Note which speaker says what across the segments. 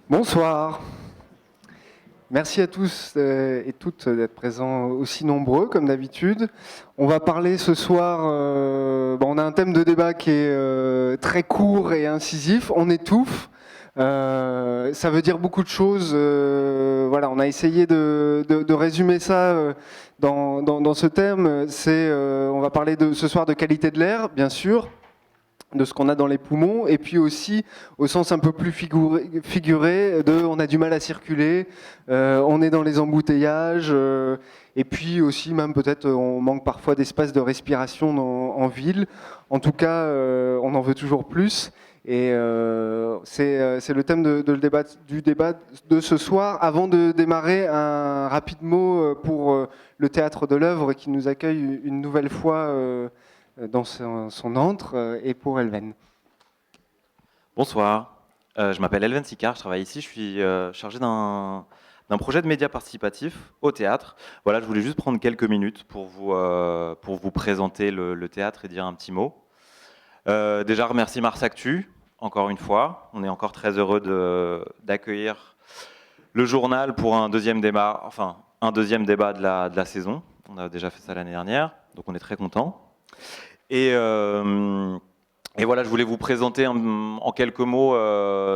Speaker 1: Bonsoir. Merci à tous et toutes d'être présents aussi nombreux comme d'habitude. On va parler ce soir, on a un thème de débat qui est très court et incisif, on étouffe. Ça veut dire beaucoup de choses. Voilà, on a essayé de résumer ça dans ce terme. On va parler ce soir de qualité de l'air, bien sûr, de ce qu'on a dans les poumons, et puis aussi au sens un peu plus figuré de on a du mal à circuler, on est dans les embouteillages, et puis aussi même peut-être on manque parfois d'espace de respiration en ville. En tout cas, on en veut toujours plus. Et c'est le thème du débat de ce soir. Avant de démarrer, un rapide mot pour le Théâtre de l'Œuvre qui nous accueille une nouvelle fois dans son antre, et pour Elven.
Speaker 2: Bonsoir, je m'appelle Elven Sicard, je travaille ici, je suis chargé d'un projet de médias participatif au théâtre. Voilà, je voulais juste prendre quelques minutes pour vous présenter le théâtre et dire un petit mot. Déjà, remercie Mars Actu, encore une fois. On est encore très heureux d'accueillir le journal pour un deuxième débat de la saison. On a déjà fait ça l'année dernière, donc on est très contents. Et voilà, je voulais vous présenter en quelques mots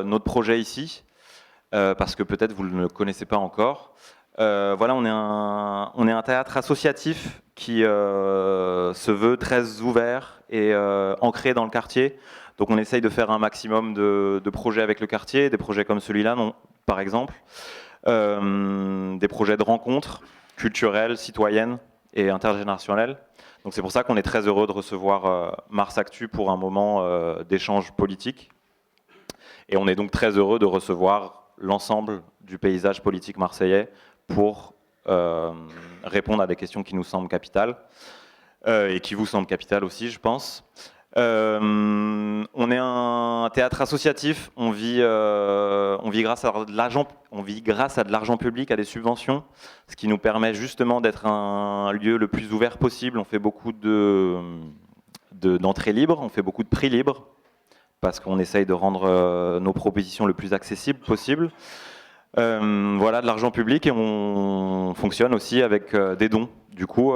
Speaker 2: notre projet ici, parce que peut-être vous ne le connaissez pas encore. Voilà, on est un théâtre associatif qui se veut très ouvert et ancré dans le quartier. Donc on essaye de faire un maximum de projets avec le quartier, des projets comme celui-là, par exemple, des projets de rencontres culturelles, citoyennes et intergénérationnelles. Donc c'est pour ça qu'on est très heureux de recevoir Mars Actu pour un moment d'échange politique. Et on est donc très heureux de recevoir l'ensemble du paysage politique marseillais pour répondre à des questions qui nous semblent capitales et qui vous semblent capitales aussi, je pense. On est un théâtre associatif, on vit grâce à de l'argent public, à des subventions, ce qui nous permet justement d'être un lieu le plus ouvert possible. On fait beaucoup d'entrées libres, on fait beaucoup de prix libres, parce qu'on essaye de rendre nos propositions le plus accessibles possible. Voilà, de l'argent public, et on fonctionne aussi avec des dons. Du coup,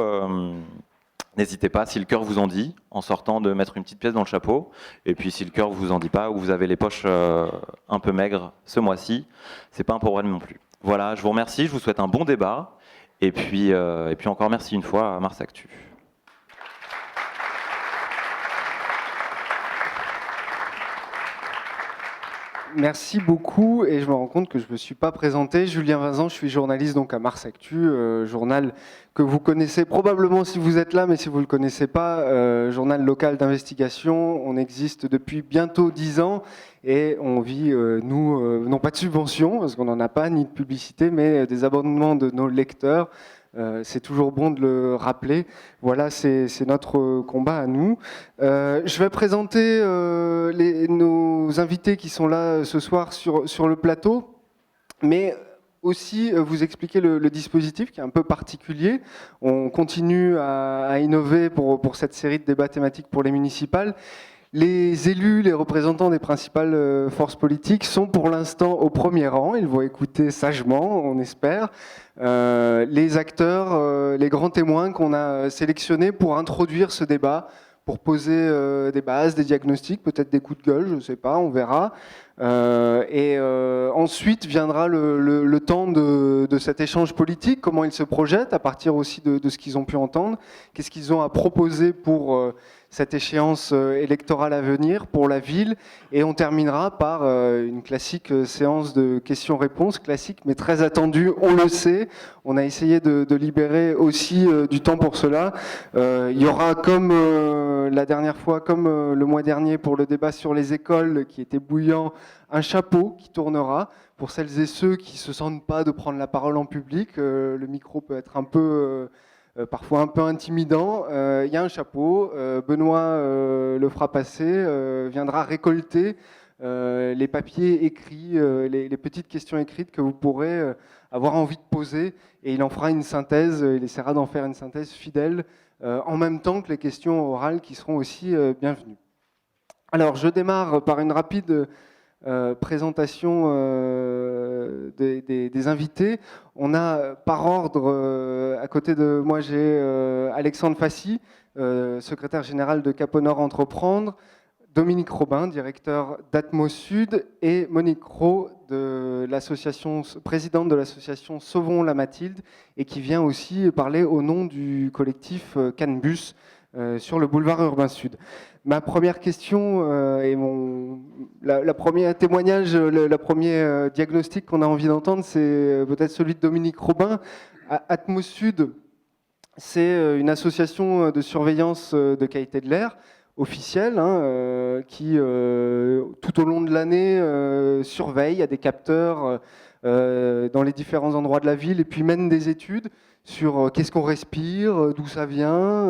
Speaker 2: n'hésitez pas, si le cœur vous en dit, en sortant, de mettre une petite pièce dans le chapeau. Et puis si le cœur vous en dit pas, ou vous avez les poches un peu maigres ce mois-ci, c'est pas un problème non plus. Voilà, je vous remercie, je vous souhaite un bon débat. Et puis encore merci une fois à Mars Actu.
Speaker 1: Merci beaucoup, et je me rends compte que je ne me suis pas présenté. Julien Vincent, je suis journaliste donc à Mars Actu, journal que vous connaissez probablement si vous êtes là, mais si vous ne le connaissez pas, journal local d'investigation. On existe depuis bientôt 10 ans et on vit, non pas de subventions, parce qu'on n'en a pas, ni de publicité, mais des abonnements de nos lecteurs. C'est toujours bon de le rappeler. Voilà, c'est notre combat à nous. Je vais présenter nos invités qui sont là ce soir sur le plateau, mais aussi vous expliquer le dispositif qui est un peu particulier. On continue à innover pour cette série de débats thématiques pour les municipales. Les élus, les représentants des principales forces politiques sont pour l'instant au premier rang. Ils vont écouter sagement, on espère, les acteurs, les grands témoins qu'on a sélectionnés pour introduire ce débat, pour poser des bases, des diagnostics, peut-être des coups de gueule, je ne sais pas, on verra. Ensuite viendra le temps de cet échange politique, comment ils se projettent à partir aussi de ce qu'ils ont pu entendre, qu'est-ce qu'ils ont à proposer pour cette échéance électorale à venir pour la ville, et on terminera par une classique séance de questions-réponses, classique mais très attendue, on le sait. On a essayé de libérer aussi du temps pour cela. Il y aura comme la dernière fois, comme le mois dernier pour le débat sur les écoles qui était bouillant, un chapeau qui tournera pour celles et ceux qui ne se sentent pas de prendre la parole en public. Le micro peut être parfois un peu intimidant. Il y a un chapeau, Benoît le fera passer, viendra récolter les papiers écrits, les petites questions écrites que vous pourrez avoir envie de poser, et il en fera une synthèse, il essaiera d'en faire une synthèse fidèle, en même temps que les questions orales qui seront aussi bienvenues. Alors je démarre par une rapide présentation des invités. On a par ordre, à côté de moi, j'ai Alexandre Fassi, secrétaire général de Cap au Nord Entreprendre, Dominique Robin, directeur d'Atmos Sud, et Monique Rowe, présidente de l'association Sauvons la Mathilde, et qui vient aussi parler au nom du collectif Canbus sur le boulevard Urbain Sud. Ma première question et la première témoignage, le premier diagnostic qu'on a envie d'entendre, c'est peut-être celui de Dominique Robin. Atmos Sud, c'est une association de surveillance de qualité de l'air officielle qui, tout au long de l'année, surveille à des capteurs dans les différents endroits de la ville et puis mène des études sur qu'est-ce qu'on respire, d'où ça vient,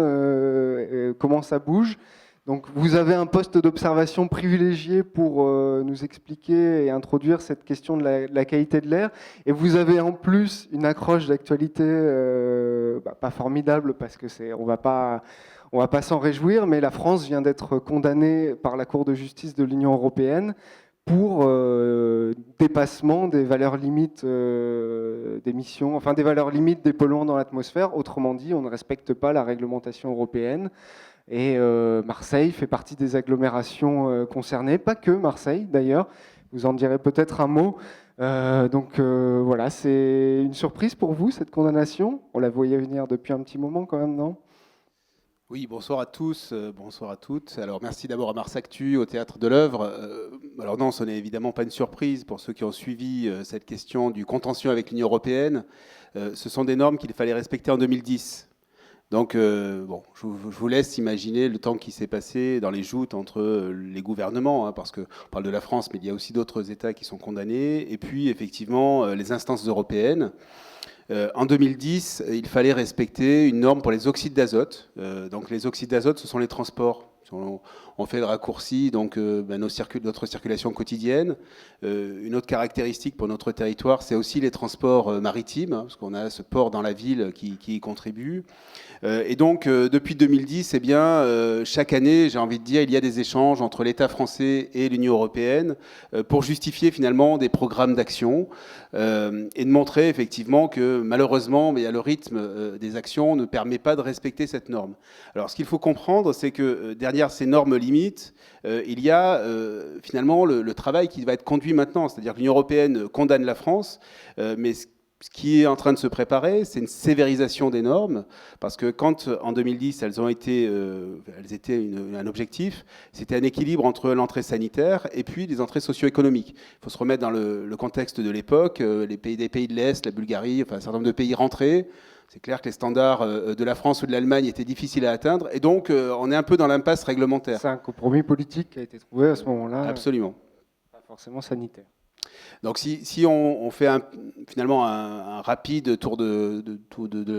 Speaker 1: comment ça bouge. Donc vous avez un poste d'observation privilégié pour nous expliquer et introduire cette question de la qualité de l'air. Et vous avez en plus une accroche d'actualité pas formidable parce que on va pas s'en réjouir, mais la France vient d'être condamnée par la Cour de justice de l'Union européenne pour dépassement des valeurs limites d'émissions, enfin des valeurs limites des polluants dans l'atmosphère. Autrement dit, on ne respecte pas la réglementation européenne. Et Marseille fait partie des agglomérations concernées, pas que Marseille d'ailleurs. Vous en direz peut-être un mot. Voilà, c'est une surprise pour vous cette condamnation. On la voyait venir depuis un petit moment quand même, non ?
Speaker 3: Oui, bonsoir à tous, bonsoir à toutes. Alors merci d'abord à Mars Actu, au Théâtre de l'Œuvre. Alors non, ce n'est évidemment pas une surprise pour ceux qui ont suivi cette question du contentieux avec l'Union européenne. Ce sont des normes qu'il fallait respecter en 2010. Donc, je vous laisse imaginer le temps qui s'est passé dans les joutes entre les gouvernements, parce qu'on parle de la France, mais il y a aussi d'autres États qui sont condamnés, et puis effectivement les instances européennes. En 2010, il fallait respecter une norme pour les oxydes d'azote. Donc les oxydes d'azote, ce sont les transports. On fait le raccourci, donc notre circulation quotidienne. Une autre caractéristique pour notre territoire, c'est aussi les transports maritimes, parce qu'on a ce port dans la ville qui y contribue. Et donc, depuis 2010, chaque année, j'ai envie de dire, il y a des échanges entre l'État français et l'Union européenne pour justifier finalement des programmes d'action et de montrer effectivement que malheureusement, le rythme des actions ne permet pas de respecter cette norme. Alors, ce qu'il faut comprendre, c'est que derrière ces normes limites, il y a finalement le travail qui va être conduit maintenant. C'est-à-dire que l'Union européenne condamne la France, mais ce qui est en train de se préparer, c'est une sévérisation des normes, parce que quand, en 2010, elles étaient un objectif, c'était un équilibre entre l'entrée sanitaire et puis les entrées socio-économiques. Il faut se remettre dans le contexte de l'époque, des pays de l'Est, la Bulgarie, enfin un certain nombre de pays rentrés. C'est clair que les standards de la France ou de l'Allemagne étaient difficiles à atteindre, et donc on est un peu dans l'impasse réglementaire.
Speaker 1: C'est un compromis politique qui a été trouvé à ce moment-là.
Speaker 3: Absolument.
Speaker 1: Pas forcément sanitaire.
Speaker 3: Donc si on fait finalement un rapide tour de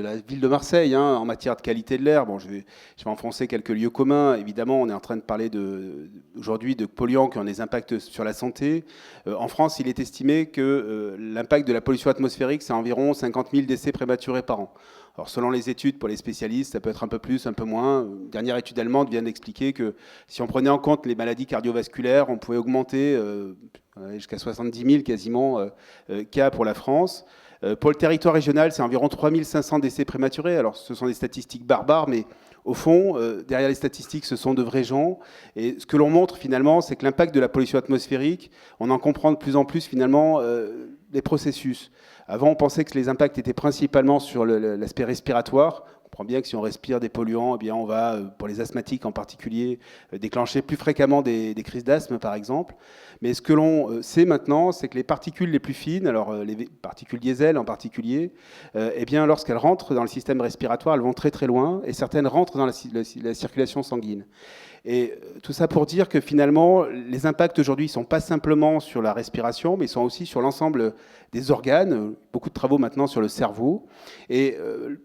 Speaker 3: la ville de Marseille en matière de qualité de l'air, je vais enfoncer quelques lieux communs. Évidemment, on est en train de parler aujourd'hui de polluants qui ont des impacts sur la santé. En France, il est estimé que l'impact de la pollution atmosphérique, c'est environ 50 000 décès prématurés par an. Alors, selon les études, pour les spécialistes, ça peut être un peu plus, un peu moins. Une dernière étude allemande vient d'expliquer que si on prenait en compte les maladies cardiovasculaires, on pouvait augmenter jusqu'à 70 000 quasiment cas pour la France. Pour le territoire régional, c'est environ 3 500 décès prématurés. Alors, ce sont des statistiques barbares, mais au fond, derrière les statistiques, ce sont de vrais gens. Et ce que l'on montre finalement, c'est que l'impact de la pollution atmosphérique, on en comprend de plus en plus finalement les processus. Avant, on pensait que les impacts étaient principalement sur l'aspect respiratoire. On comprend bien que si on respire des polluants, on va, pour les asthmatiques en particulier, déclencher plus fréquemment des crises d'asthme, par exemple. Mais ce que l'on sait maintenant, c'est que les particules les plus fines, alors les particules diesel en particulier, lorsqu'elles rentrent dans le système respiratoire, elles vont très très loin, et certaines rentrent dans la circulation sanguine. Et tout ça pour dire que finalement, les impacts aujourd'hui ne sont pas simplement sur la respiration, mais ils sont aussi sur l'ensemble des organes. Beaucoup de travaux maintenant sur le cerveau. Et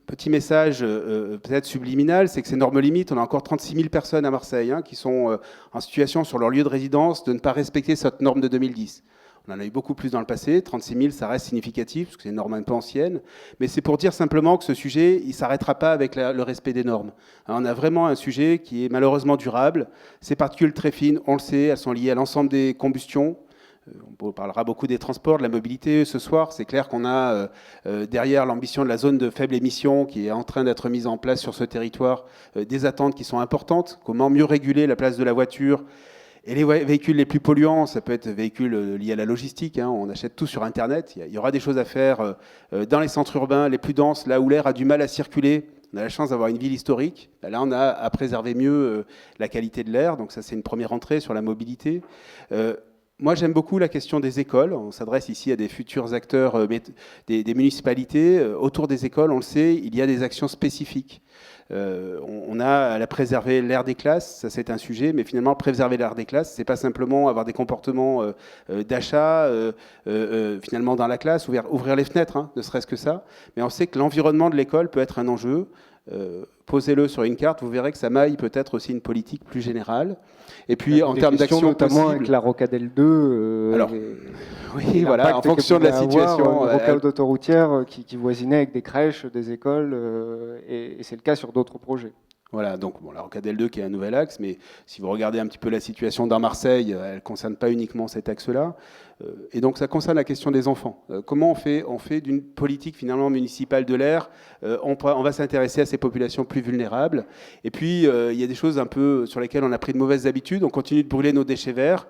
Speaker 3: petit message peut-être subliminal, c'est que ces normes limites, on a encore 36 000 personnes à Marseille qui sont en situation sur leur lieu de résidence de ne pas respecter cette norme de 2010. On en a eu beaucoup plus dans le passé, 36 000, ça reste significatif, parce que c'est une norme un peu ancienne, mais c'est pour dire simplement que ce sujet, il ne s'arrêtera pas avec le respect des normes. On a vraiment un sujet qui est malheureusement durable. Ces particules très fines, on le sait, elles sont liées à l'ensemble des combustions, On parlera beaucoup des transports, de la mobilité ce soir. C'est clair qu'on a derrière l'ambition de la zone de faible émission qui est en train d'être mise en place sur ce territoire des attentes qui sont importantes. Comment mieux réguler la place de la voiture et les véhicules les plus polluants? Ça peut être véhicules liés à la logistique. On achète tout sur Internet. Il y aura des choses à faire dans les centres urbains les plus denses, là où l'air a du mal à circuler. On a la chance d'avoir une ville historique. Là, on a à préserver mieux la qualité de l'air. Donc ça, c'est une première entrée sur la mobilité. Moi, j'aime beaucoup la question des écoles. On s'adresse ici à des futurs acteurs des municipalités. Autour des écoles, on le sait, il y a des actions spécifiques. On a à préserver l'air des classes, ça c'est un sujet, mais finalement préserver l'air des classes, c'est pas simplement avoir des comportements d'achat finalement dans la classe, ouvrir les fenêtres, ne serait-ce que ça. Mais on sait que l'environnement de l'école peut être un enjeu. Posez-le sur une carte, vous verrez que ça maille peut-être aussi une politique plus générale. Et puis en termes d'action
Speaker 1: notamment
Speaker 3: possible,
Speaker 1: avec la Rocadelle 2.
Speaker 3: Alors, oui, voilà, en fonction de la situation.
Speaker 1: Une rocade autoroutière qui voisinait avec des crèches, des écoles, et c'est le cas sur d'autres projets.
Speaker 3: Voilà, donc la Rocadelle 2 qui est un nouvel axe, mais si vous regardez un petit peu la situation dans Marseille, elle ne concerne pas uniquement cet axe-là. Et donc ça concerne la question des enfants. Comment on fait d'une politique finalement municipale de l'air, on va s'intéresser à ces populations plus vulnérables. Et puis il y a des choses un peu sur lesquelles on a pris de mauvaises habitudes. On continue de brûler nos déchets verts.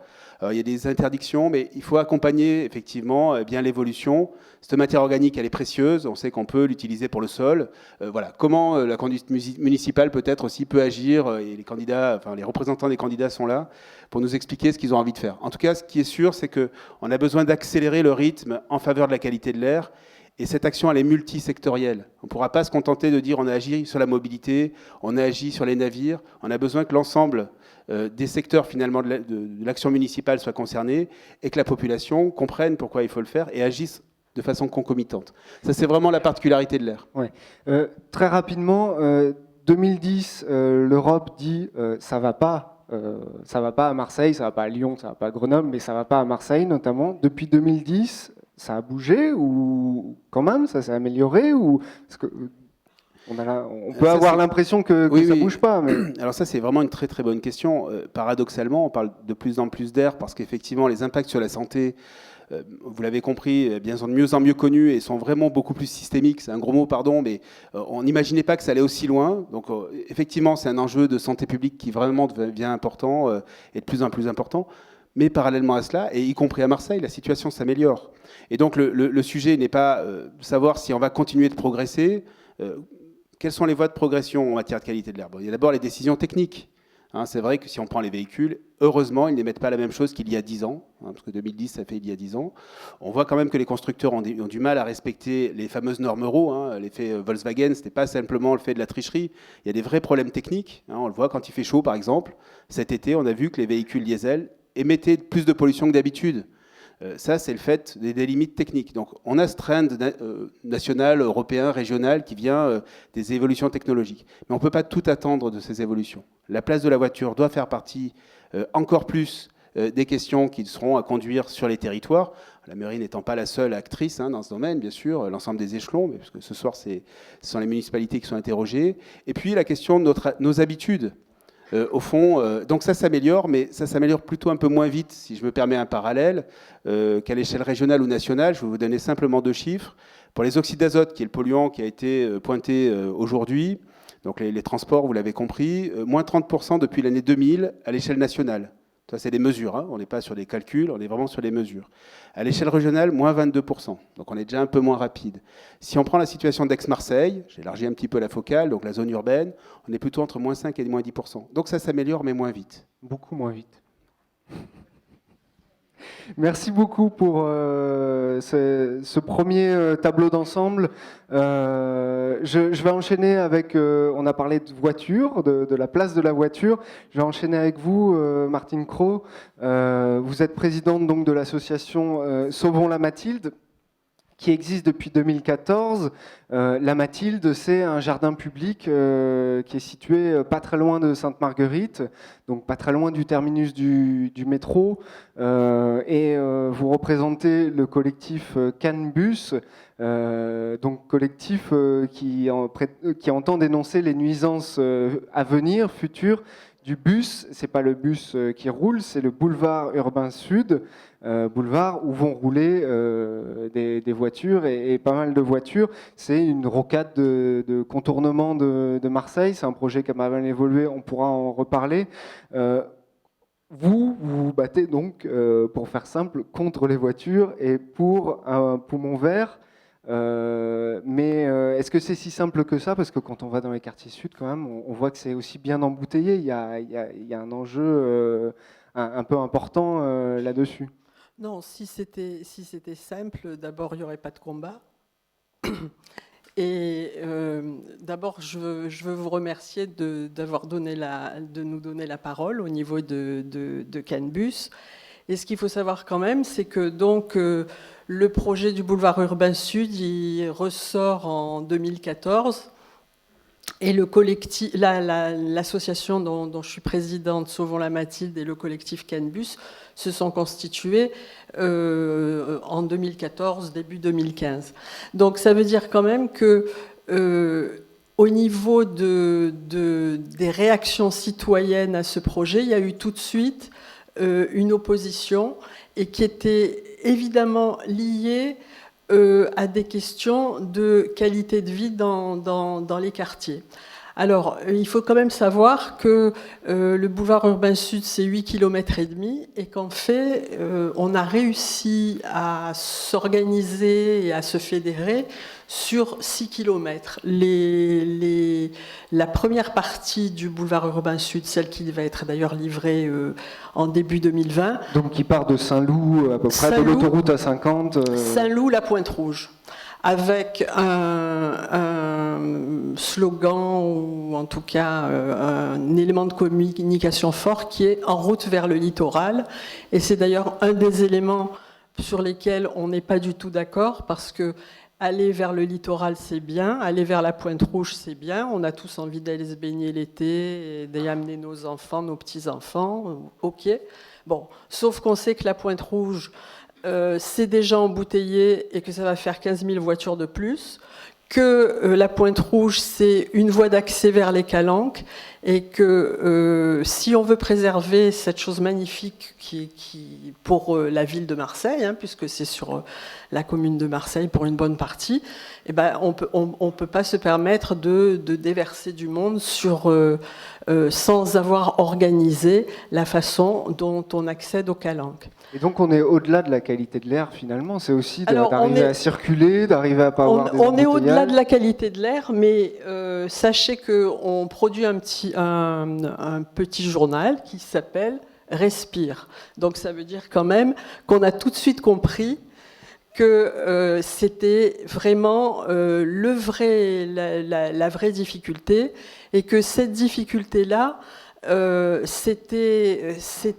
Speaker 3: Il y a des interdictions, mais il faut accompagner effectivement bien l'évolution. Cette matière organique, elle est précieuse. On sait qu'on peut l'utiliser pour le sol. Voilà. Comment la conduite municipale peut-être aussi peut agir, et les candidats, enfin les représentants des candidats sont là pour nous expliquer ce qu'ils ont envie de faire. En tout cas, ce qui est sûr, c'est qu'on a besoin d'accélérer le rythme en faveur de la qualité de l'air. Et cette action, elle est multisectorielle. On ne pourra pas se contenter de dire on a agi sur la mobilité, on a agi sur les navires. On a besoin que l'ensemble des secteurs finalement de l'action municipale soient concernés et que la population comprenne pourquoi il faut le faire et agisse de façon concomitante. Ça, c'est vraiment la particularité de l'air.
Speaker 1: Ouais. Très rapidement, 2010, l'Europe dit ça va pas à Marseille, ça va pas à Lyon, ça va pas à Grenoble, mais ça va pas à Marseille notamment. Depuis 2010, ça a bougé ou quand même ça s'est amélioré ou parce que on peut avoir l'impression que ça bouge pas. Mais...
Speaker 3: Alors ça, c'est vraiment une très très bonne question. Paradoxalement, on parle de plus en plus d'air parce qu'effectivement, les impacts sur la santé, vous l'avez compris, bien de mieux en mieux connus et sont vraiment beaucoup plus systémiques. C'est un gros mot, pardon, mais on n'imaginait pas que ça allait aussi loin. Donc effectivement, c'est un enjeu de santé publique qui vraiment devient important et de plus en plus important. Mais parallèlement à cela, et y compris à Marseille, la situation s'améliore. Et donc le sujet n'est pas de savoir si on va continuer de progresser. Quelles sont les voies de progression en matière de qualité de l'air? Il y a d'abord les décisions techniques. C'est vrai que si on prend les véhicules, heureusement, ils n'émettent pas la même chose qu'il y a 10 ans, parce que 2010, ça fait il y a 10 ans. On voit quand même que les constructeurs ont du mal à respecter les fameuses normes Euro. L'effet Volkswagen, ce n'était pas simplement le fait de la tricherie. Il y a des vrais problèmes techniques. On le voit quand il fait chaud, par exemple. Cet été, on a vu que les véhicules diesel émettaient plus de pollution que d'habitude. Ça, c'est le fait des limites techniques. Donc, on a ce trend national, européen, régional qui vient des évolutions technologiques. Mais on ne peut pas tout attendre de ces évolutions. La place de la voiture doit faire partie encore plus des questions qui seront à conduire sur les territoires. La mairie n'étant pas la seule actrice dans ce domaine, bien sûr, l'ensemble des échelons, mais parce que ce soir, ce sont les municipalités qui sont interrogées. Et puis, la question de nos habitudes. Au fond, donc ça s'améliore, mais ça s'améliore plutôt un peu moins vite, si je me permets un parallèle, qu'à l'échelle régionale ou nationale. Je vais vous donner simplement 2 chiffres. Pour les oxydes d'azote, qui est le polluant qui a été pointé aujourd'hui, donc les transports, vous l'avez compris, moins 30% depuis l'année 2000 à l'échelle nationale. Ça, c'est des mesures, on n'est pas sur des calculs, on est vraiment sur les mesures. À l'échelle régionale, moins 22%, donc on est déjà un peu moins rapide. Si on prend la situation d'Aix-Marseille, j'élargis un petit peu la focale, donc la zone urbaine, on est plutôt entre moins 5 et moins 10%. Donc ça s'améliore, mais moins vite.
Speaker 1: Beaucoup moins vite. Merci beaucoup pour ce premier tableau d'ensemble. Je vais enchaîner avec, on a parlé de voiture, de la place de la voiture. Je vais enchaîner avec vous, Martine Cros. Vous êtes présidente donc, de l'association Sauvons la Mathilde, qui existe depuis 2014. La Mathilde, c'est un jardin public qui est situé pas très loin de Sainte-Marguerite, donc pas très loin du terminus du métro. Et vous représentez le collectif CanBus, donc collectif qui entend dénoncer les nuisances à venir, futures, du bus. C'est pas le bus qui roule, c'est le boulevard urbain sud, boulevard où vont rouler des voitures et pas mal de voitures. C'est une rocade de contournement de Marseille. C'est un projet qui a pas mal évolué, on pourra en reparler. Vous vous battez donc, pour faire simple, contre les voitures et pour un poumon vert. Mais est-ce que c'est si simple que ça? Parce que quand on va dans les quartiers sud, quand même, on voit que c'est aussi bien embouteillé. Il y a un enjeu un peu important là-dessus.
Speaker 4: Non, si c'était simple, d'abord, il n'y aurait pas de combat. Et d'abord, je veux vous remercier de nous donner la parole au niveau de CANBUS. Et ce qu'il faut savoir quand même, c'est que donc, le projet du boulevard urbain sud, il ressort en 2014. Et le collectif, l'association dont je suis présidente, Sauvons la Mathilde, et le collectif CANBUS se sont constitués en 2014, début 2015. Donc ça veut dire quand même que au niveau des réactions citoyennes à ce projet, il y a eu tout de suite une opposition et qui était évidemment liée à des questions de qualité de vie dans les quartiers. Alors, il faut quand même savoir que le boulevard urbain sud, c'est 8,5 km et qu'en fait, on a réussi à s'organiser et à se fédérer sur 6 km. La première partie du boulevard urbain sud, celle qui va être d'ailleurs livrée en début 2020.
Speaker 1: Donc qui part de Saint-Loup, à peu près de l'autoroute A50.
Speaker 4: Saint-Loup, la Pointe-Rouge, avec un slogan, ou en tout cas un élément de communication fort qui est en route vers le littoral. Et c'est d'ailleurs un des éléments sur lesquels on n'est pas du tout d'accord, parce que aller vers le littoral, c'est bien. Aller vers la Pointe-Rouge, c'est bien. On a tous envie d'aller se baigner l'été et d'y amener nos enfants, nos petits-enfants. OK. Bon, sauf qu'on sait que la Pointe-Rouge, c'est déjà embouteillé et que ça va faire 15 000 voitures de plus. Que la Pointe-Rouge, c'est une voie d'accès vers les Calanques et que si on veut préserver cette chose magnifique qui pour la ville de Marseille, hein, puisque c'est sur la commune de Marseille pour une bonne partie, eh ben, on peut pas se permettre de déverser du monde sans avoir organisé la façon dont on accède aux Calanques.
Speaker 1: Et donc on est au-delà de la qualité de l'air finalement, c'est aussi d'arriver à circuler, d'arriver à pas avoir des
Speaker 4: embouteillages. On est au-delà de la qualité de l'air, mais sachez qu'on produit un petit journal qui s'appelle Respire. Donc ça veut dire quand même qu'on a tout de suite compris que c'était vraiment la vraie difficulté et que cette difficulté-là, c'était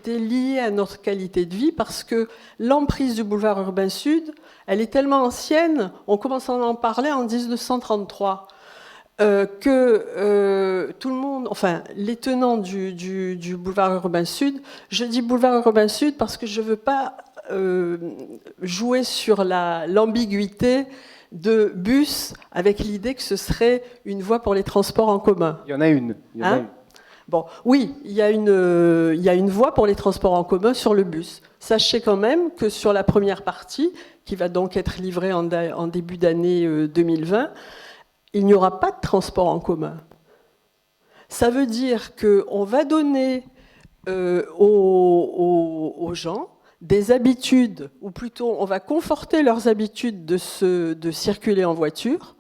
Speaker 4: lié à notre qualité de vie parce que l'emprise du boulevard urbain sud, elle est tellement ancienne, on commence à en parler en 1933, que tout le monde, enfin les tenants du boulevard urbain sud, je dis boulevard urbain sud parce que je ne veux pas jouer sur l'ambiguïté de bus avec l'idée que ce serait une voie pour les transports en commun.
Speaker 1: Il y en a une.
Speaker 4: Bon, oui, il y a une voie pour les transports en commun sur le bus. Sachez quand même que sur la première partie, qui va donc être livrée en début d'année 2020, il n'y aura pas de transport en commun. Ça veut dire qu'on va donner aux gens des habitudes, ou plutôt on va conforter leurs habitudes de circuler en voiture.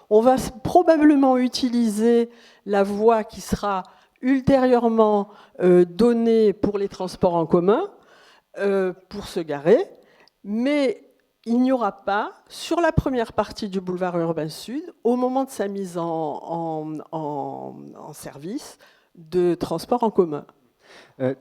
Speaker 4: On va probablement utiliser la voie qui sera ultérieurement donnée pour les transports en commun pour se garer, mais il n'y aura pas, sur la première partie du boulevard urbain sud, au moment de sa mise en service, de transport en commun.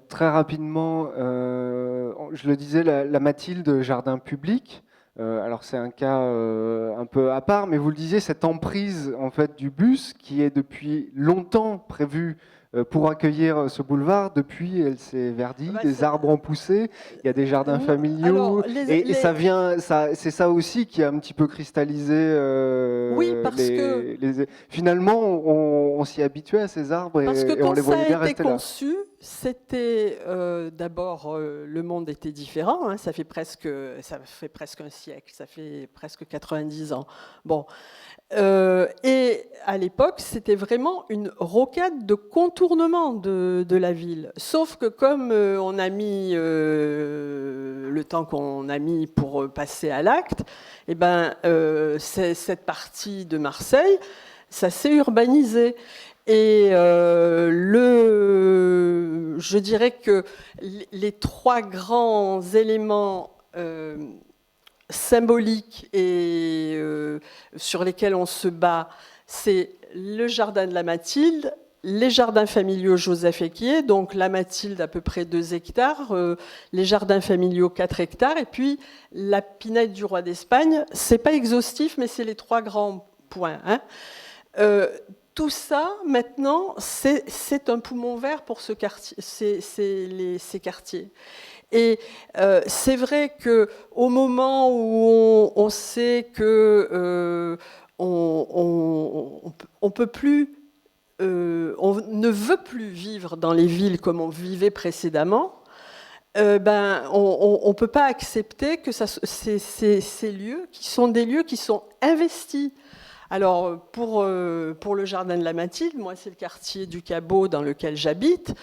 Speaker 1: Très rapidement, je le disais, la Mathilde, jardin public. Alors c'est un cas un peu à part, mais vous le disiez, cette emprise en fait du bus qui est depuis longtemps prévue pour accueillir ce boulevard. Depuis, elle s'est verdie,
Speaker 4: Bah,
Speaker 1: des arbres ont poussé, il y a des jardins familiaux.
Speaker 4: Alors,
Speaker 1: Et ça vient, c'est ça aussi qui a un petit peu cristallisé.
Speaker 4: Oui, parce que
Speaker 1: finalement, on s'y habituait à ces arbres
Speaker 4: parce que
Speaker 1: et on
Speaker 4: quand
Speaker 1: les
Speaker 4: ça
Speaker 1: voyait bien
Speaker 4: a été
Speaker 1: rester là.
Speaker 4: conçu, c'était d'abord le monde était différent. Hein, ça fait presque un siècle, ça fait presque 90 ans. Bon. Et à l'époque, c'était vraiment une rocade de contournement de la ville. Sauf que comme on a mis le temps qu'on a mis pour passer à l'acte, eh ben, cette partie de Marseille, ça s'est urbanisé. Et je dirais que les trois grands éléments symboliques et sur lesquels on se bat, c'est le jardin de la Mathilde, les jardins familiaux Joseph Équier, donc la Mathilde à peu près 2 hectares, les jardins familiaux 4 hectares, et puis la Pinède du roi d'Espagne. C'est pas exhaustif, mais c'est les 3 grands points. Hein. Tout ça, maintenant, c'est un poumon vert pour ce quartier, ces quartiers. Et c'est vrai qu'au moment où on sait que on peut plus, on ne veut plus vivre dans les villes comme on vivait précédemment, on ne peut pas accepter que ces lieux, qui sont des lieux qui sont investis. Alors, pour le jardin de la Mathilde, moi, c'est le quartier du Cabot dans lequel j'habite.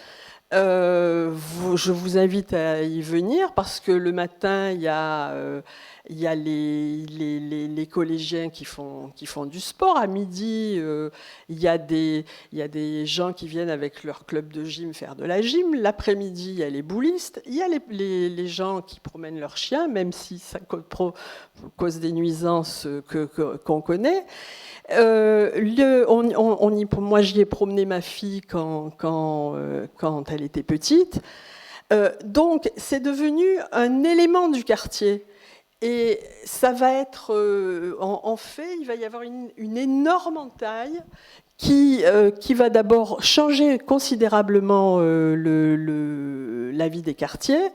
Speaker 4: Je vous invite à y venir parce que le matin, il y a les collégiens qui font du sport. À midi, il y a des gens qui viennent avec leur club de gym faire de la gym. L'après-midi, il y a les boulistes. Il y a les gens qui promènent leurs chiens, même si ça cause des nuisances qu'on connaît. Moi, j'y ai promené ma fille quand elle était petite. Donc, c'est devenu un élément du quartier. Et ça va être, en fait, il va y avoir une énorme entaille qui va d'abord changer considérablement la vie des quartiers.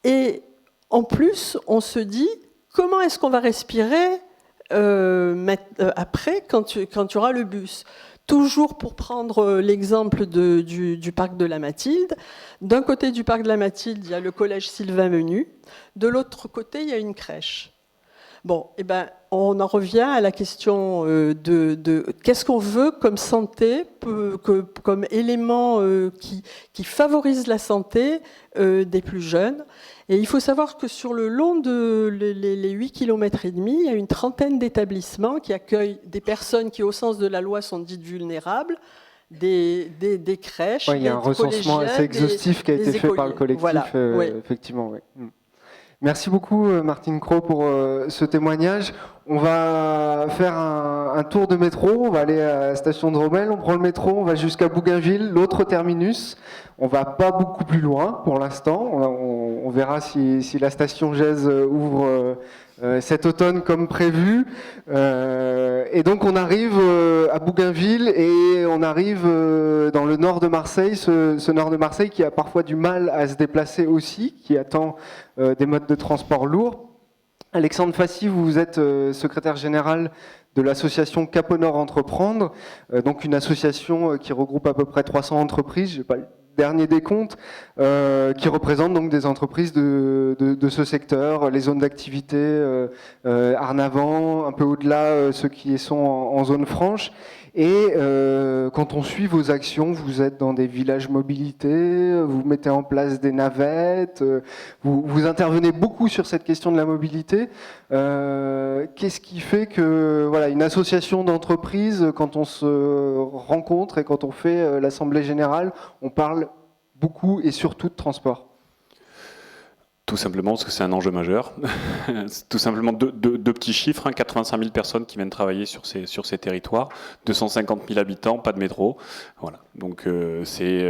Speaker 4: Et en plus, on se dit, comment est-ce qu'on va respirer après, quand tu auras le bus. Toujours pour prendre l'exemple du parc de la Mathilde. D'un côté du parc de la Mathilde, il y a le collège Sylvain Menu. De l'autre côté, il y a une crèche. Bon, eh ben, on en revient à la question de qu'est-ce qu'on veut comme santé, comme élément qui favorise la santé des plus jeunes. Et il faut savoir que sur le long de les 8,5 km, il y a une 30aine d'établissements qui accueillent des personnes qui, au sens de la loi, sont dites vulnérables, des crèches,
Speaker 1: il y a un recensement assez exhaustif qui a été fait par le collectif,
Speaker 4: voilà,
Speaker 1: effectivement. Oui. Merci beaucoup Martine Cros pour ce témoignage. On va faire un tour de métro, on va aller à la station de Rommel, on prend le métro, on va jusqu'à Bougainville, l'autre terminus. On va pas beaucoup plus loin pour l'instant, on verra si la station Gèze ouvre cet automne comme prévu. Et donc on arrive à Bougainville et on arrive dans le nord de Marseille, ce nord de Marseille qui a parfois du mal à se déplacer aussi, qui attend des modes de transport lourds. Alexandre Fassi, vous êtes secrétaire général de l'association Cap au Nord Entreprendre, donc une association qui regroupe à peu près 300 entreprises, je n'ai pas le dernier décompte, qui représente donc des entreprises de ce secteur, les zones d'activité, Arnavant, un peu au-delà, ceux qui sont en zone franche. Et quand on suit vos actions, vous êtes dans des villages mobilité, vous mettez en place des navettes, vous intervenez beaucoup sur cette question de la mobilité. Qu'est-ce qui fait que voilà, une association d'entreprises, quand on se rencontre et quand on fait l'Assemblée Générale, on parle beaucoup et surtout de transport?
Speaker 5: Tout simplement parce que c'est un enjeu majeur. Tout simplement deux petits chiffres, 85 000 personnes qui viennent travailler sur ces territoires, 250 000 habitants, pas de métro. Voilà. Donc c'est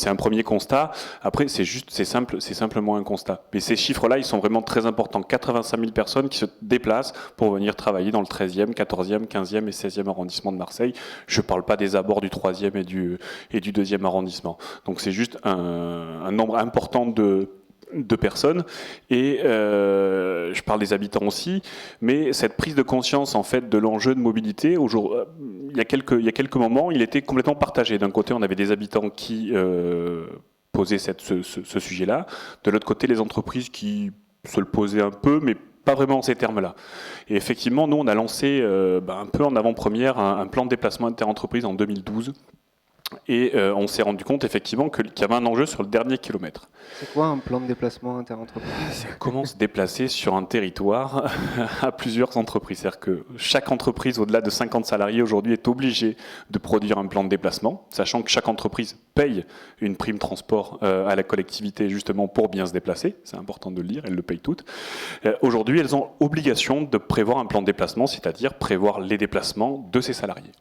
Speaker 5: un premier constat. Après, c'est simplement un constat. Mais ces chiffres-là, ils sont vraiment très importants. 85 000 personnes qui se déplacent pour venir travailler dans le 13e, 14e, 15e et 16e arrondissement de Marseille. Je ne parle pas des abords du 3e et du 2e arrondissement. Donc c'est juste un nombre important de personnes et je parle des habitants aussi, mais cette prise de conscience en fait de l'enjeu de mobilité, il y a quelques moments, il était complètement partagé. D'un côté, on avait des habitants qui posaient ce sujet-là, de l'autre côté, les entreprises qui se le posaient un peu, mais pas vraiment en ces termes-là. Et effectivement, nous, on a lancé un peu en avant-première un plan de déplacement inter-entreprise en 2012. Et on s'est rendu compte effectivement qu'il y avait un enjeu sur le dernier kilomètre.
Speaker 1: C'est quoi un plan de déplacement inter-entreprise ?
Speaker 5: C'est comment se déplacer sur un territoire à plusieurs entreprises. C'est-à-dire que chaque entreprise au-delà de 50 salariés aujourd'hui est obligée de produire un plan de déplacement, sachant que chaque entreprise paye une prime transport à la collectivité justement pour bien se déplacer. C'est important de le dire, elles le payent toutes. Aujourd'hui, elles ont obligation de prévoir un plan de déplacement, c'est-à-dire prévoir les déplacements de ses salariés.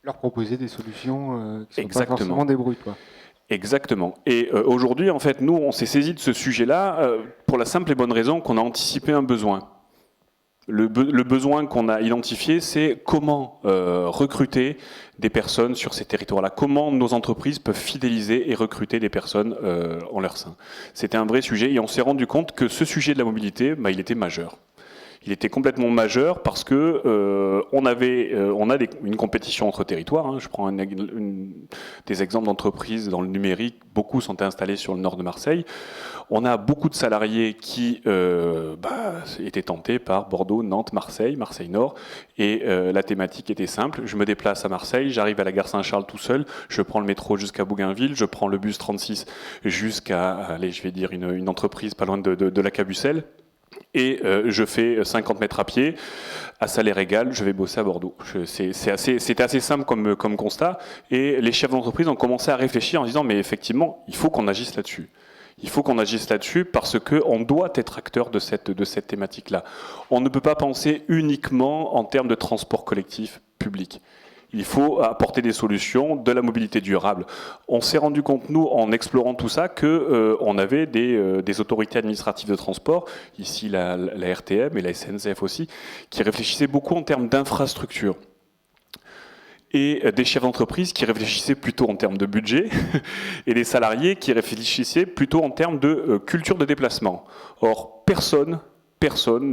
Speaker 1: Leur proposer des solutions qui ne sont
Speaker 5: Exactement.
Speaker 1: pas forcément des bruits, quoi.
Speaker 5: Exactement. Et aujourd'hui, en fait, nous, on s'est saisi de ce sujet-là pour la simple et bonne raison qu'on a anticipé un besoin. Le besoin qu'on a identifié, c'est comment recruter des personnes sur ces territoires-là. Comment nos entreprises peuvent fidéliser et recruter des personnes en leur sein. C'était un vrai sujet et on s'est rendu compte que ce sujet de la mobilité, il était majeur. Il était complètement majeur parce que on a une compétition entre territoires. Hein. Je prends des exemples d'entreprises dans le numérique. Beaucoup sont installés sur le nord de Marseille. On a beaucoup de salariés qui étaient tentés par Bordeaux, Nantes, Marseille Nord. Et la thématique était simple. Je me déplace à Marseille, j'arrive à la gare Saint-Charles tout seul. Je prends le métro jusqu'à Bougainville. Je prends le bus 36 jusqu'à, une entreprise pas loin de la Cabucelle. Et je fais 50 mètres à pied, à salaire égal, je vais bosser à Bordeaux. C'était assez simple comme constat. Et les chefs d'entreprise ont commencé à réfléchir en disant, mais effectivement, il faut qu'on agisse là-dessus. Il faut qu'on agisse là-dessus parce qu'on doit être acteur de cette thématique-là. On ne peut pas penser uniquement en termes de transport collectif public. Il faut apporter des solutions, de la mobilité durable. On s'est rendu compte, nous, en explorant tout ça, qu'on avait des autorités administratives de transport, ici la RTM et la SNCF aussi, qui réfléchissaient beaucoup en termes d'infrastructure. Et des chefs d'entreprise qui réfléchissaient plutôt en termes de budget, et des salariés qui réfléchissaient plutôt en termes de culture de déplacement. Or, personne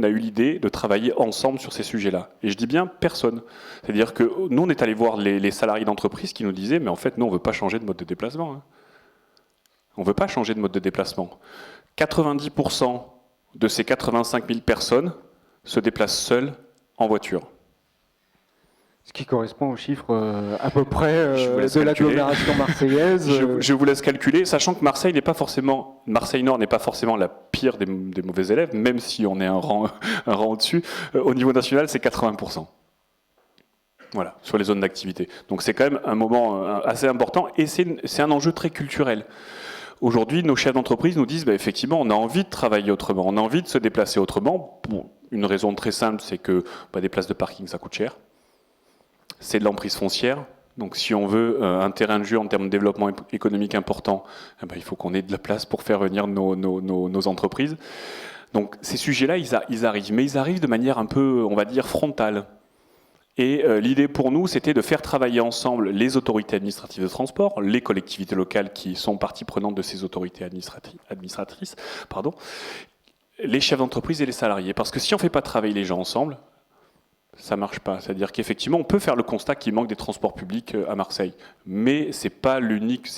Speaker 5: n'a eu l'idée de travailler ensemble sur ces sujets-là. Et je dis bien personne. C'est-à-dire que nous, on est allé voir les salariés d'entreprise qui nous disaient « mais en fait, nous, on ne veut pas changer de mode de déplacement. Hein. On ne veut pas changer de mode de déplacement. 90% de ces 85 000 personnes se déplacent seules en voiture. »
Speaker 2: Ce qui correspond aux chiffres à peu près de
Speaker 1: l'agglomération marseillaise.
Speaker 5: Je vous laisse calculer, sachant que Marseille Nord n'est pas forcément la pire des mauvais élèves, même si on est un rang au-dessus. Au niveau national, c'est 80%. Voilà, sur les zones d'activité. Donc c'est quand même un moment assez important et c'est un enjeu très culturel. Aujourd'hui, nos chefs d'entreprise nous disent effectivement, on a envie de travailler autrement, on a envie de se déplacer autrement. Pour une raison très simple, c'est que des places de parking, ça coûte cher. C'est de l'emprise foncière. Donc si on veut un terrain de jeu en termes de développement économique important, il faut qu'on ait de la place pour faire venir nos entreprises. Donc ces sujets-là, ils arrivent. Mais ils arrivent de manière un peu, on va dire, frontale. Et l'idée pour nous, c'était de faire travailler ensemble les autorités administratives de transport, les collectivités locales qui sont partie prenante de ces autorités administratrices, les chefs d'entreprise et les salariés. Parce que si on ne fait pas travailler les gens ensemble, ça ne marche pas. C'est-à-dire qu'effectivement, on peut faire le constat qu'il manque des transports publics à Marseille. Mais ce n'est pas l'unique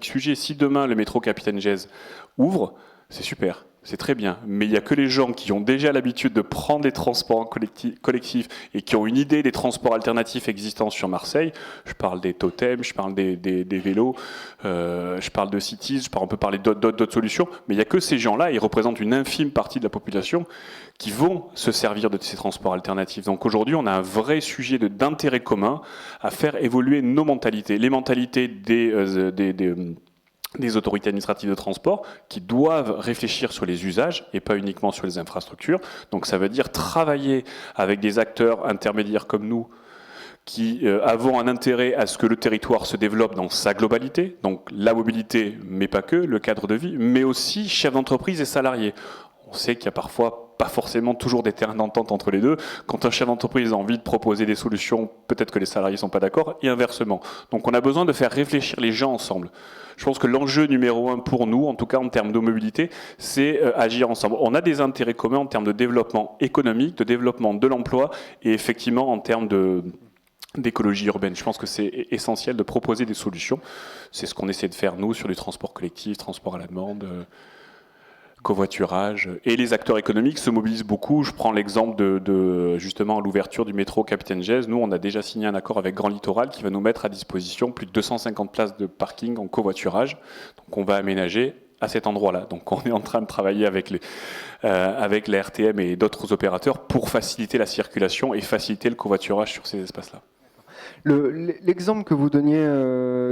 Speaker 5: sujet. Si demain, le métro Capitaine Gèze ouvre, c'est super. C'est très bien, mais il n'y a que les gens qui ont déjà l'habitude de prendre des transports collectifs et qui ont une idée des transports alternatifs existants sur Marseille. Je parle des totems, je parle des vélos, je parle de cities, on peut parler d'autres solutions, mais il n'y a que ces gens-là, ils représentent une infime partie de la population qui vont se servir de ces transports alternatifs. Donc aujourd'hui, on a un vrai sujet d'intérêt commun à faire évoluer nos mentalités, les mentalités des autorités administratives de transport qui doivent réfléchir sur les usages et pas uniquement sur les infrastructures. Donc ça veut dire travailler avec des acteurs intermédiaires comme nous qui avons un intérêt à ce que le territoire se développe dans sa globalité, donc la mobilité, mais pas que, le cadre de vie, mais aussi chefs d'entreprise et salariés. On sait qu'il y a parfois pas forcément toujours des terrains d'entente entre les deux. Quand un chef d'entreprise a envie de proposer des solutions, peut-être que les salariés ne sont pas d'accord, et inversement. Donc on a besoin de faire réfléchir les gens ensemble. Je pense que l'enjeu numéro 1 pour nous, en tout cas en termes de mobilité, c'est agir ensemble. On a des intérêts communs en termes de développement économique, de développement de l'emploi, et effectivement en termes d'écologie urbaine. Je pense que c'est essentiel de proposer des solutions. C'est ce qu'on essaie de faire, nous, sur du transport collectif, transport à la demande, covoiturage. Et les acteurs économiques se mobilisent beaucoup. Je prends l'exemple de justement, l'ouverture du métro Capitaine Gèze. Nous, on a déjà signé un accord avec Grand Littoral qui va nous mettre à disposition plus de 250 places de parking en covoiturage. Donc, on va aménager à cet endroit-là. Donc, on est en train de travailler avec la RTM et d'autres opérateurs pour faciliter la circulation et faciliter le covoiturage sur ces espaces-là.
Speaker 1: L'exemple que vous donniez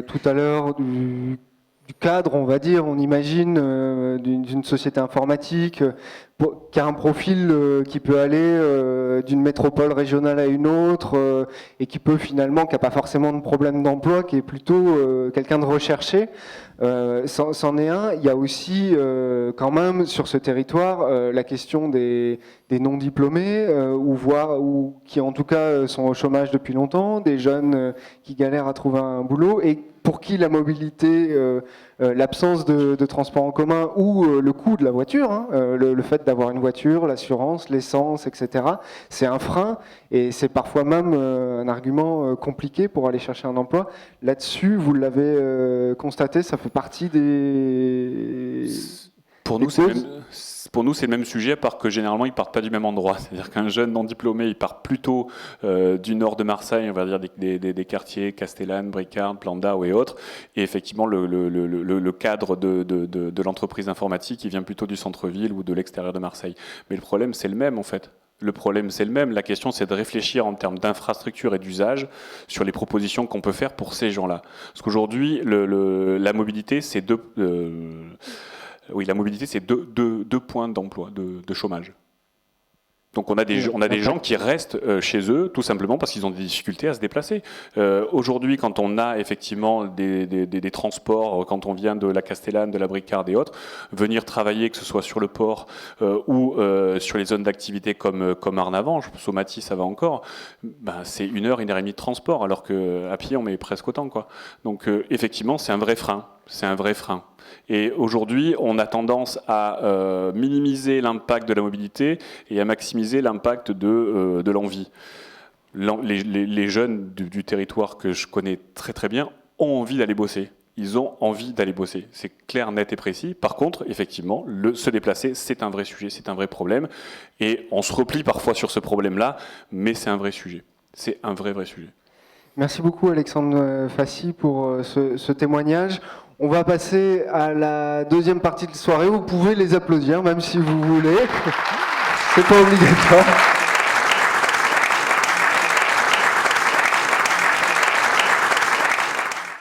Speaker 1: tout à l'heure du cadre, on va dire, on imagine d'une société informatique qui a un profil qui peut aller d'une métropole régionale à une autre et qui peut finalement, qui n'a pas forcément de problème d'emploi, qui est plutôt quelqu'un de recherché. C'en est un. Il y a aussi quand même sur ce territoire la question des non-diplômés ou qui en tout cas sont au chômage depuis longtemps, des jeunes qui galèrent à trouver un boulot et pour qui la mobilité, l'absence de transport en commun ou le coût de la voiture, hein, le fait d'avoir une voiture, l'assurance, l'essence, etc., c'est un frein et c'est parfois même un argument compliqué pour aller chercher un emploi. Là-dessus, vous l'avez constaté, ça fait partie des...
Speaker 5: Pour nous, c'est le même sujet, à part que généralement, ils ne partent pas du même endroit. C'est-à-dire qu'un jeune non diplômé, il part plutôt du nord de Marseille, on va dire des quartiers Castellane, Bricard, Planda et autres. Et effectivement, le cadre de l'entreprise informatique, il vient plutôt du centre-ville ou de l'extérieur de Marseille. Mais le problème, c'est le même, en fait. Le problème, c'est le même. La question, c'est de réfléchir en termes d'infrastructure et d'usage sur les propositions qu'on peut faire pour ces gens-là. Parce qu'aujourd'hui, la mobilité, c'est deux points d'emploi, de chômage. Donc on a des gens qui restent chez eux tout simplement parce qu'ils ont des difficultés à se déplacer. Aujourd'hui, quand on a effectivement des transports, quand on vient de la Castellane, de la Bricard et autres, venir travailler, que ce soit sur le port ou sur les zones d'activité comme Arnavan, Somaty, ça va encore, c'est 1 heure, 1 heure et demie de transport, alors qu'à pied, on met presque autant, quoi. Donc effectivement, c'est un vrai frein. C'est un vrai frein. Et aujourd'hui, on a tendance à minimiser l'impact de la mobilité et à maximiser l'impact de l'envie. Les jeunes du territoire que je connais très très bien ont envie d'aller bosser. Ils ont envie d'aller bosser. C'est clair, net et précis. Par contre, effectivement, se déplacer, c'est un vrai sujet, c'est un vrai problème. Et on se replie parfois sur ce problème-là, mais c'est un vrai sujet. C'est un vrai sujet.
Speaker 1: Merci beaucoup Alexandre Fassi pour ce témoignage. On va passer à la deuxième partie de la soirée. Vous pouvez les applaudir, même si vous voulez. C'est pas obligatoire.